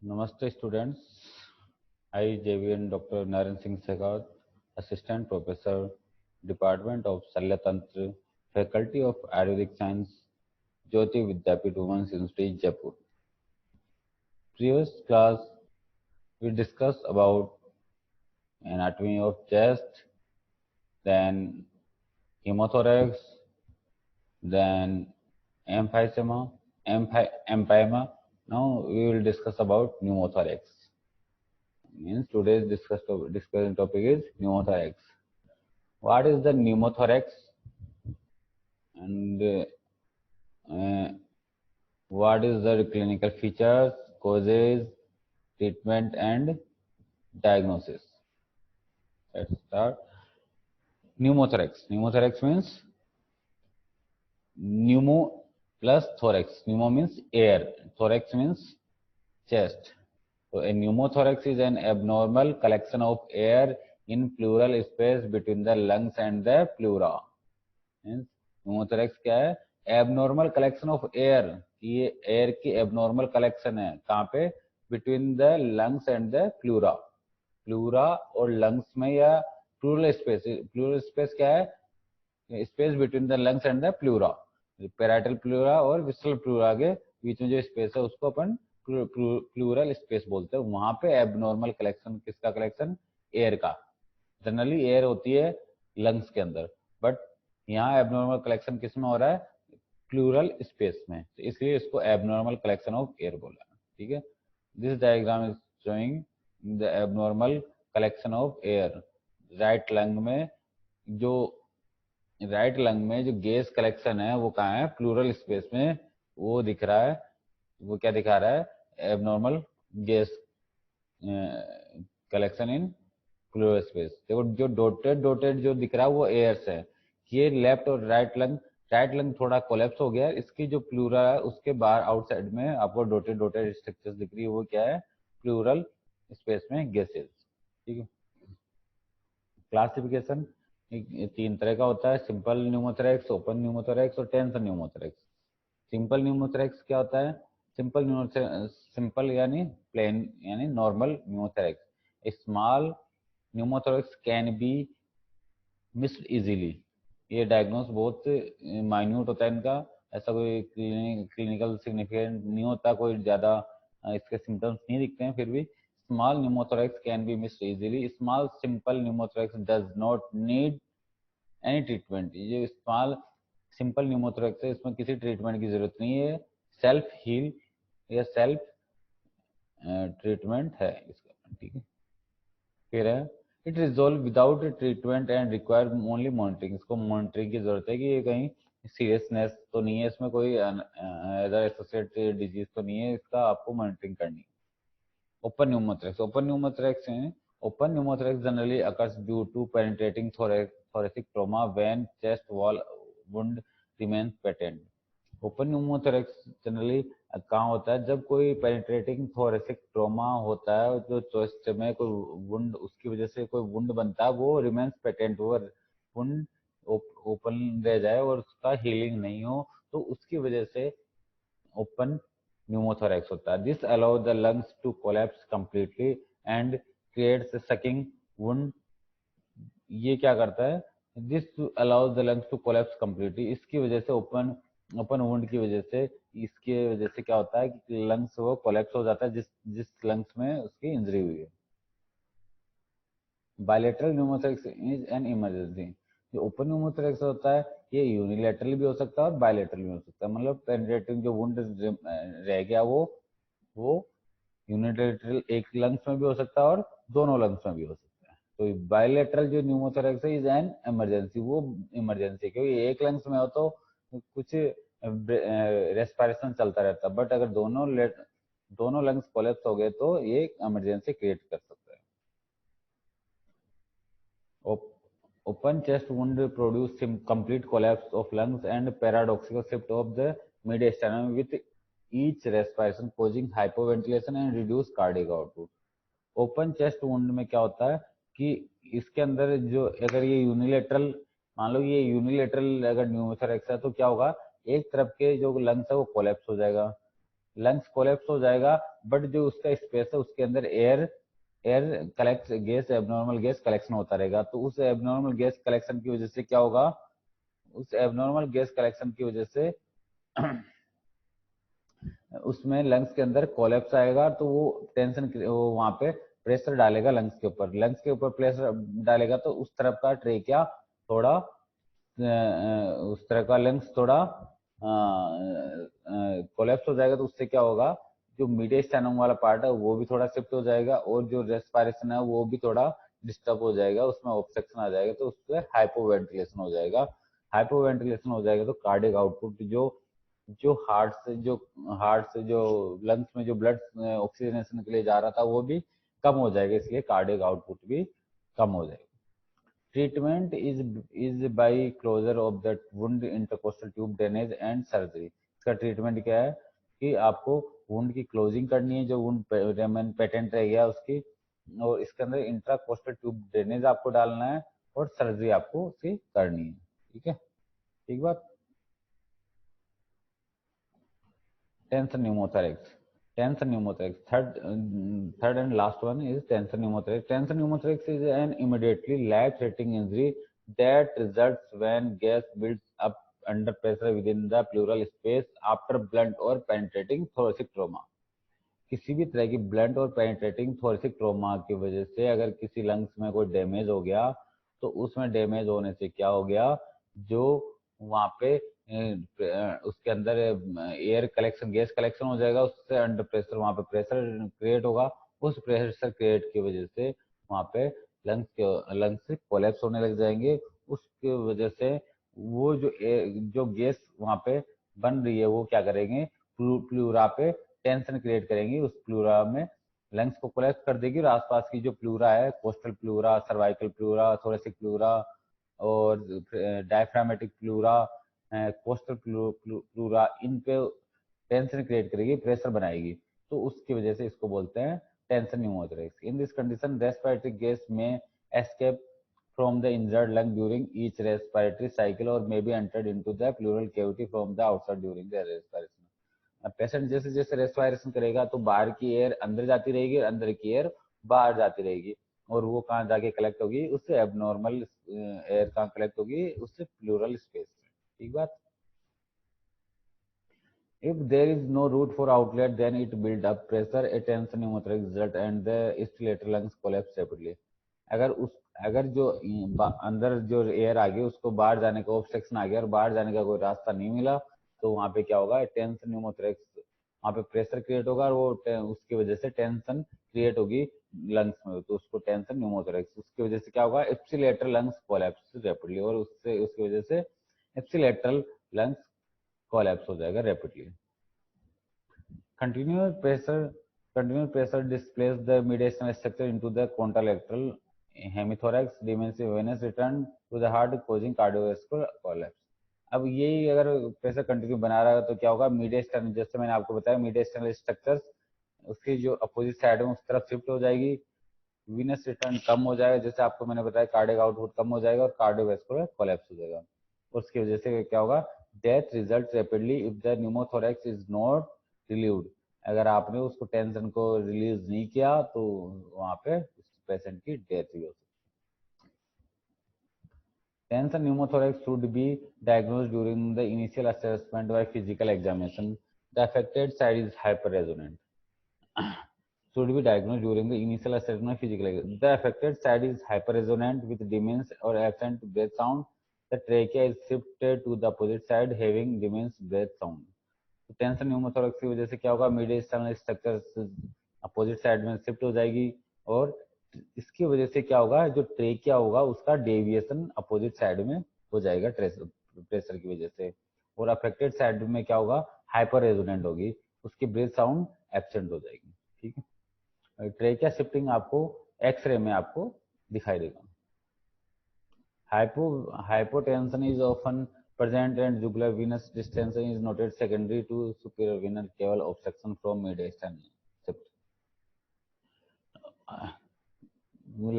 Namaste students. I JVN Dr. Naren Singh Sekhawat, Assistant Professor, Department of Shalyatantra, Faculty of Ayurvedic Science, Jyoti Vidyapit Women's University, Jaipur. Previous class we discussed about anatomy of chest, then hemothorax, then emphysema, empyema. Now we will discuss about pneumothorax. Means today's discussion topic is pneumothorax. What is the pneumothorax and what is the clinical features, causes, treatment and diagnosis? Let's start. Pneumothorax. Pneumothorax means pneumo plus thorax. Pneumo means air. Thorax means chest. So a pneumothorax is an abnormal collection of air in pleural space between the lungs and the pleura. Means pneumothorax क्या है? Abnormal collection of air. ये air की abnormal collection है. कहाँ पे? Between the lungs and the pleura. Pleura और lungs में या प्लूरल स्पेस. प्लूरल स्पेस क्या है? Space between the lungs and the pleura. Parietal pleura और विस्ट्रल प्लूरा के बीच में जो स्पेस है उसको अपन प्लूरल स्पेस बोलते हैं. वहां पे एबनॉर्मल कलेक्शन, किसका कलेक्शन? एयर का. जनरली एयर होती है लंग्स के अंदर, बट यहाँ एबनॉर्मल कलेक्शन किस में हो रहा है? प्लूरल स्पेस में. तो इसलिए इसको एबनॉर्मल कलेक्शन ऑफ एयर बोला. ठीक है. This diagram is showing the abnormal collection of air. Right lung में जो गैस कलेक्शन है वो कहाँ है? प्लूरल स्पेस में. वो दिख रहा है. वो क्या दिखा रहा है? Abnormal gas collection in plural space. देखो जो डॉटेड जो दिख रहा है वो एयर्स है. ये लेफ्ट और राइट लंग थोड़ा कोलैप्स हो गया. इसकी जो प्लूरा है उसके बाहर आउटसाइड में आपको डॉटेड स्ट्रक्चर्स दिख रही है. वो क्या है? प्लूरल स्पेस में गैसेस. ठीक है. क्लासिफिकेशन तीन तरह का होता है. सिंपल न्यूमोथोरैक्स, ओपन न्यूमोथोरैक्स और टेंशन न्यूमोथोरैक्स. सिंपल न्यूमोथोरैक्स क्या होता है? सिंपल यानी प्लेन यानी normal pneumothorax. Small pneumothorax can be missed easily. ये डायग्नोस बहुत माइन्यूट होता है इनका. ऐसा कोई क्लिनिकल सिग्निफिकेंट नहीं होता. कोई ज़्यादा इसके सिम्टम्स नहीं दिखते हैं. फिर भी small pneumothorax can be missed easily. Small simple pneumothorax does not need any treatment. ये स्मॉल सिंपल न्यूमोथोरैक्स है, इसमें किसी ट्रीटमेंट की जरूरत नहीं है. सेल्फ हील या सेल्फ ट्रीटमेंट है इसका. ठीक है. फिर है it resolve without treatment and require only monitoring. इसको मॉनिटरिंग की जरूरत है कि ये कहीं सीरियसनेस तो नहीं है, इसमें कोई अदर एसोसिएटेड डिजीज तो नहीं है. इसका आपको मॉनिटरिंग करनी है. Open pneumothorax generally occurs due to penetrating thoracic trauma when chest wall wound remains patent. Open pneumothorax generally कहाँ होता है? जब कोई पेनिट्रेटिंग थोरेसिक ट्रोमा होता है, जो चेस्ट में कोई वुंड, उसकी वजह से कोई वुंड बनता है, वो रिमेन्स पेटेंट. वो वुंड ओपन रह जाए और उसका हीलिंग नहीं हो, तो उसकी वजह से ओपन pneumothorax होता है. This allow the lungs to collapse completely and creates sucking wound. ये क्या करता है? This allows the lungs to collapse completely. इसकी वजह से ओपन वुंड की वजह से, इसके वजह से क्या होता है कि लंग्स वो कोलैप्स हो जाता है, जिस जिस लंग्स में उसकी इंजरी हुई है. Bilateral pneumothorax is an emergency. जो ओपन न्यूमोथोरैक्स होता है ये यूनिलेटरल भी हो सकता है और बायलेटरल भी हो सकता है. मतलब पेनिट्रेटिंग जो वुंड रह गया वो यूनिलेटरल एक लंग्स में भी हो सकता है और दोनों लंग्स में भी हो सकता है. तो बायलेटरल जो न्यूमोथोरैक्स है इज एन इमरजेंसी. वो इमरजेंसी क्योंकि एक लंग्स में हो तो कुछ रेस्पिरेशन चलता रहता है, बट अगर दोनों लंग्स कोलैप्स हो गए तो ये इमरजेंसी क्रिएट कर सकता है. Open chest wound produce complete collapse of lungs and paradoxical shift of the mediastinum with each respiration, causing hypoventilation and reduced cardiac output. Open chest wound में क्या होता है कि इसके अंदर जो अगर ये यूनिलेटरल, मान लो ये यूनिलेटरल अगर न्यूमोथोरैक्स है तो क्या होगा? एक तरफ के जो लंग्स है वो कोलैप्स हो जाएगा, लंग्स कोलेप्स हो जाएगा, बट जो उसका स्पेस है उसके अंदर air air collect gas abnormal gas collection होता रहेगा। तो उस एबनॉर्मल गैस कलेक्शन की वजह से क्या होगा, उस एबनॉर्मल गैस कलेक्शन की वजह से उसमें लंग्स के अंदर कोलेप्स आएगा, तो वो टेंशन वो वहां पे प्रेशर डालेगा लंग्स के ऊपर। लंग्स के ऊपर प्रेशर डालेगा तो उस तरफ का ट्रेकिया थोड़ा उस तरह का लंग्स थोड़ा कोलेप्स हो जाएगा। तो उससे क्या होगा, जो मीडियस्टाइनम वाला पार्ट है वो भी थोड़ा शिफ्ट हो जाएगा, और जो रेस्पिरेशन है वो भी थोड़ा डिस्टर्ब हो जाएगा, उसमें ऑब्स्ट्रक्शन आ जाएगा, तो उससे हाइपोवेंटिलेशन हो जाएगा। हाइपोवेंटिलेशन हो जाएगा तो कार्डियक आउटपुट जो जो हार्ट से जो लंग्स में जो ब्लड ऑक्सीजनेशन के लिए जा रहा था वो भी कम हो जाएगा, इसलिए कार्डियक आउटपुट भी कम हो जाएगा। Treatment is by closure of the wound, intercostal tube drainage and surgery. इसका ट्रीटमेंट क्या है कि आपको वुंड की क्लोजिंग करनी है, जो वुंड पेटेंट रह गया उसकी, और इसके अंदर इंट्राकोस्टल ट्यूब ड्रेनेज आपको डालना है, और सर्जरी आपको उसकी करनी है। ठीक है, ठीक बात। Tension pneumothorax. Tension pneumothorax. Third and last one is tension pneumothorax. Tension pneumothorax is an immediately life-threatening injury that results when gas builds up under pressure within the pleural space after blunt or penetrating thoracic trauma. किसी भी तरह की blunt और penetrating thoracic trauma की वजह से अगर किसी लंग्स में कोई डैमेज हो गया, तो उसमें डैमेज होने से क्या हो गया, जो वहाँ पे उसके अंदर एयर कलेक्शन गैस कलेक्शन हो जाएगा, उससे अंडर प्रेशर वहाँ पे प्रेशर क्रिएट होगा। उस प्रेशर क्रिएट की वजह से वहाँ पे लंग्स कोलैप्स होने लग जाएंगे। उसकी वजह से वो जो गैस वहाँ पे बन रही है वो क्या करेंगे, प्लूरा पे टेंशन क्रिएट करेंगी, उस प्लूरा में लंग्स को कोलैप्स कर देगी, और आसपास की जो प्लूरा है, coastal pleura, cervical pleura, thoracic pleura और डायफ्रामेटिक प्लूरा, कोस्टल प्लूरा, इन पे टेंशन क्रिएट करेगी, प्रेशर बनाएगी। तो उसकी वजह से इसको बोलते हैं tension pneumothorax. In this condition respiratory gas में escape from the injured lung during each respiratory cycle or may be entered into the pleural cavity from the outside during the respiration. Patient जैसे जैसे respiration करेगा तो बाहर की air अंदर जाती रहेगी, अंदर की एयर बाहर जाती रहेगी, और वो कहाँ जाके कलेक्ट होगी, उससे एबनॉर्मल एयर कहाँ कलेक्ट होगी, उससे प्लूरल स्पेस में। ठीक बात। If there is no route for outlet, then it build up pressure, a tension pneumothorax result, and the stellate lungs collapse rapidly. अगर उस अगर जो अंदर जो एयर आ गई उसको बाहर जाने का ऑब्स्ट्रक्शन आ गया और बाहर जाने का कोई रास्ता नहीं मिला, तो वहाँ पे क्या होगा, टेंशन न्यूमोथोरैक्स, वहाँ पे प्रेशर क्रिएट होगा, और वो उसकी वजह से टेंशन क्रिएट होगी लंग्स में, तो उसको टेंशन न्यूमोथोरैक्स। उसकी वजह से क्या होगा, एप्सिलेटरल लंग्स कोलैप्स रैपिडली, और उससे उसकी वजह से एप्सिलेटरल लंग्स कोलैप्स हो जाएगा rapidly. Continuous pressure, continuous pressure displaces the mediastinal structure into the contralateral hemithorax, dimensive venous return to the heart, causing cardiovascular collapse. अब यही अगर प्रेशर कंटिन्यू बना रहा है तो क्या होगा, मीडियस्टर्नल, जैसे मैंने आपको बताया, मीडियस्टर्नल स्ट्रक्चर्स उसकी जो अपोजिट साइड में उस तरफ शिफ्ट हो जाएगी, वीनस रिटर्न कम हो जाएगा, जैसे आपको मैंने बताया कार्डियक आउटपुट कम हो जाएगा, और कार्डियोवैस्कुलर कोलैप्स हो जाएगा। उसकी वजह से क्या होगा, death result rapidly if the pneumothorax is not relieved. अगर आपने उसको टेंशन को रिलीज नहीं किया तो वहां पे उस पेशेंट की डेथ भी हो सकती है। Tension pneumothorax should be diagnosed during the initial assessment by physical examination. The affected side is hyperresonant. Should be diagnosed during the initial assessment physically. The affected side is hyperresonant with diminished or absent breath sound. The trachea is shifted to the opposite side having diminished breath sound. तो tension pneumothorax की वजह से क्या होगा, मीडियस्टर्नल structure opposite side में shift हो जाएगी, और इसकी वजह से क्या होगा, जो ट्रेकिया होगा उसका डेविएशन अपोजिट साइड में हो जाएगा प्रेशर की वजह से, और अफेक्टेड साइड में क्या होगा, हाइपर रेजोनेंट होगी, उसकी ब्रेथ साउंड एब्सेंट हो जाएगी। ठीक है, ट्रेकिया शिफ्टिंग आपको एक्सरे में आपको दिखाई देगा। Hypotension is often present and jugular venous distension is noted secondary to superior venous cave obstruction from mediastinal septum.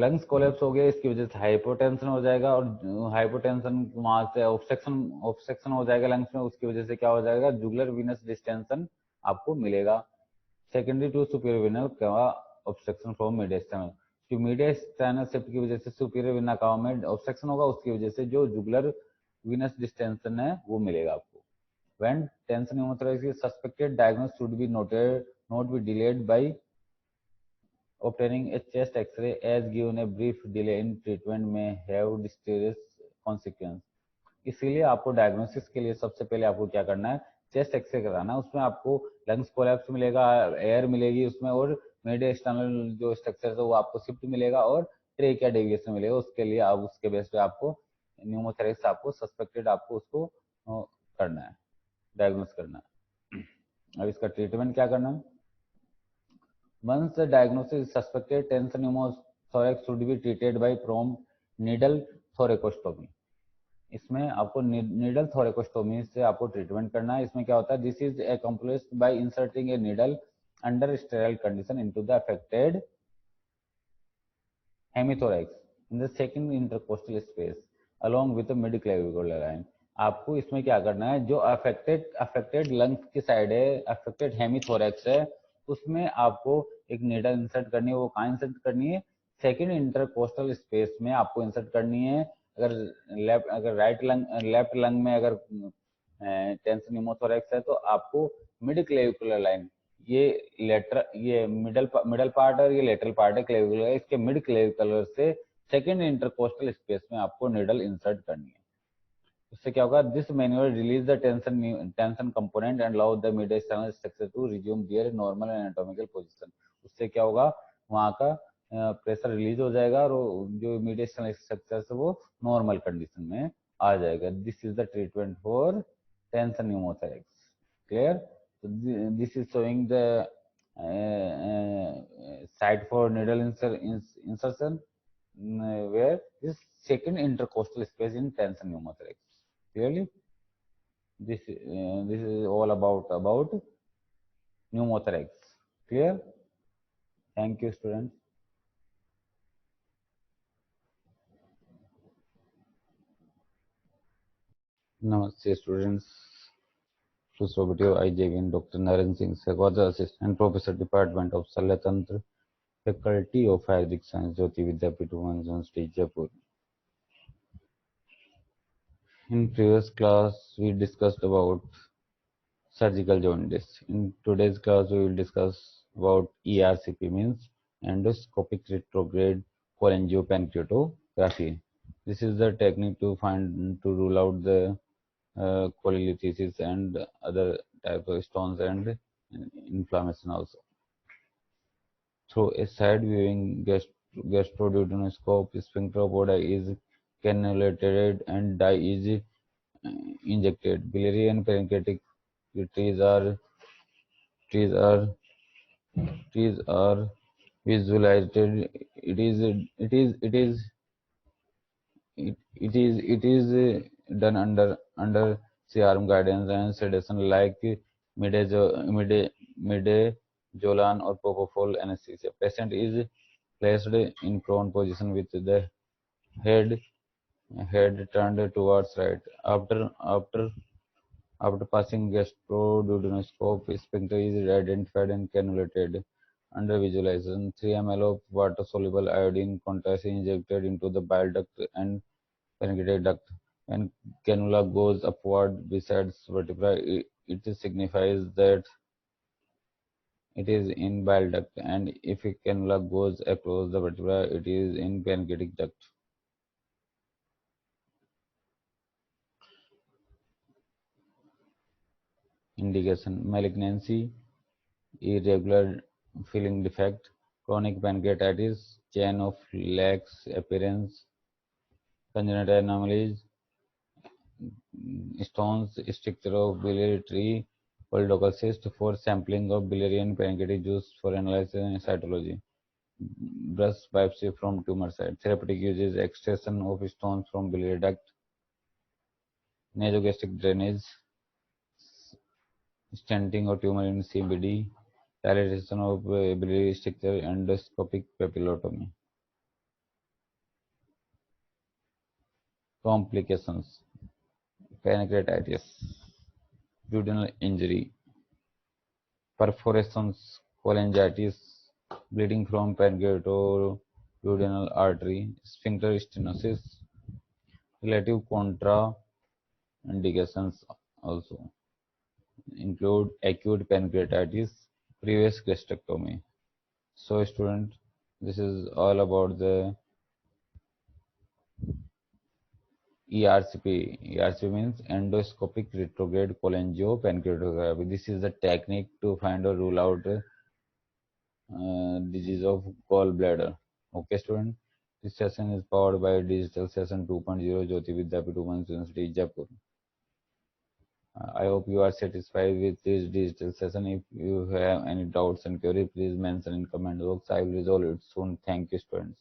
Lungs collapse हो गया, इसकी वजह से हाइपोटेंशन हो जाएगा, और हाइपोटेंशन वहां से ऑब्स्ट्रक्शन ऑब्स्ट्रक्शन हो जाएगा लंग्स में, उसकी वजह से क्या हो जाएगा, जुगुलर वीनस डिस्टेंशन आपको मिलेगा। सेकेंडरी टू सुपीरियर वेनल कवा ऑब्स्ट्रक्शन फ्रॉम मीडियस्टर्नल, जो मीडियस्टर्नल शिफ्ट की वजह से सुपीरियर वेना कवा में ऑब्स्ट्रक्शन होगा, उसकी वजह से जो जुगुलर वीनस डिस्टेंशन है वो मिलेगा आपको। When tension pneumothorax is suspected, diagnosis should be noted, not be delayed by obtaining a chest X-ray, as given a brief delay in treatment may have disastrous consequence। इसीलिए आपको diagnosis के लिए सबसे पहले आपको क्या करना है, चेस्ट एक्सरे कराना है। उसमें आपको लंग्स कोलैप्स मिलेगा, एयर मिलेगी उसमें, और मिड एक्सटर्नल जो स्ट्रक्चर है वो आपको शिफ्ट मिलेगा, और ट्रेकिया डेविएशन मिलेगा। उसके लिए आप उसके बेस पे आपको न्यूमोथोरैक्स आपको सस्पेक्टेड आपको उसको करना है, डायग्नोस करना है। अब इसका ट्रीटमेंट क्या करना है। Once the diagnosis is suspected, tension pneumothorax should be treated by prompt needle thoracostomy। इसमें आपको नीडल थोरेकोस्टोमी से आपको ट्रीटमेंट करना है। इसमें क्या होता है, this is accomplished by inserting a needle under sterile condition into the affected hemithorax in the second intercostal space along with mid clavicular line. आपको इसमें क्या करना है, जो अफेक्टेड लंग्स की साइड है, अफेक्टेड हेमिथोरैक्स है, उसमें आपको एक नीडल इंसर्ट करनी है। वो कहाँ इंसर्ट करनी है, सेकंड इंटरकोस्टल स्पेस में आपको इंसर्ट करनी है। अगर लेफ्ट लंग में अगर टेंशन न्यूमोथोरैक्स है तो आपको मिड क्लेविकुलर लाइन, ये ये मिडल पार्ट और ये लेटरल पार्ट है क्लेविकुलर, इसके मिड क्लेविकुलर से सेकंड इंटरकोस्टल स्पेस में आपको नीडल इंसर्ट करनी है। इससे क्या होगा, this manual release the tension component and allow the mid external structure to resume their normal anatomical position. उससे क्या होगा, वहां का प्रेशर रिलीज हो जाएगा और जो मिड एक्सटर्नल स्ट्रक्चर है वो नॉर्मल कंडीशन में आ जाएगा। This is the treatment for tension pneumothorax. Clear. This is showing the site for needle insertion where this second intercostal space in tension pneumothorax. Clearly, this is all about pneumothorax. Clear? Thank you, students. Namaste, students. दूसरा video IJVN doctor Narendra Singh Sahgoja, assistant professor department of Shalya Tantra, faculty of Ayurvedic science, Jyoti Vidyapeeth university Jaipur. In previous class, we discussed about surgical jaundice. In today's class, we will discuss about ERCP, means endoscopic retrograde cholangiopancreatography. This is the technique to rule out the cholelithiasis and other type of stones and inflammation also. Through a side viewing gastroduodenoscope, sphincter of Oda is cannulated and dye is injected. Biliary and pancreatic trees are visualized. Done under C-arm guidance and sedation like midazolam or propofol anesthesia. Patient is placed in prone position with the head turned towards right. After passing gastroduodenoscope, sphincter is identified and cannulated. Under visualization, 3 ml of water-soluble iodine contrast is injected into the bile duct and pancreatic duct. When cannula goes upward besides vertebra, it signifies that it is in bile duct, and if a cannula goes across the vertebra, it is in pancreatic duct. Indication: malignancy, irregular filling defect, chronic pancreatitis, chain of lax appearance, congenital anomalies, stones, structure of biliary tree, polydocal cyst. For sampling of biliary and pancreatic juice for analysis and cytology. Breast biopsy from tumor site. Therapeutic uses extraction of stones from biliary duct, nasogastric drainage, stenting of tumor in CBD, dilation of biliary structure, endoscopic papillotomy. Complications: pancreatitis, duodenal injury, perforations, cholangitis, bleeding from pancreato-duodenal artery, sphincter stenosis, relative contraindications also include acute pancreatitis, previous gastrectomy. So student, this is all about the ERCP. ERCP means endoscopic retrograde cholangiopancreatography. This is the technique to find or rule out disease of gallbladder. Okay, student. This session is powered by Digital Session 2.0 Jyoti Vidyapeeth Women's University, Jaipur. I hope you are satisfied with this digital session. If you have any doubts and queries, please mention in comment box. I will resolve it soon. Thank you, students.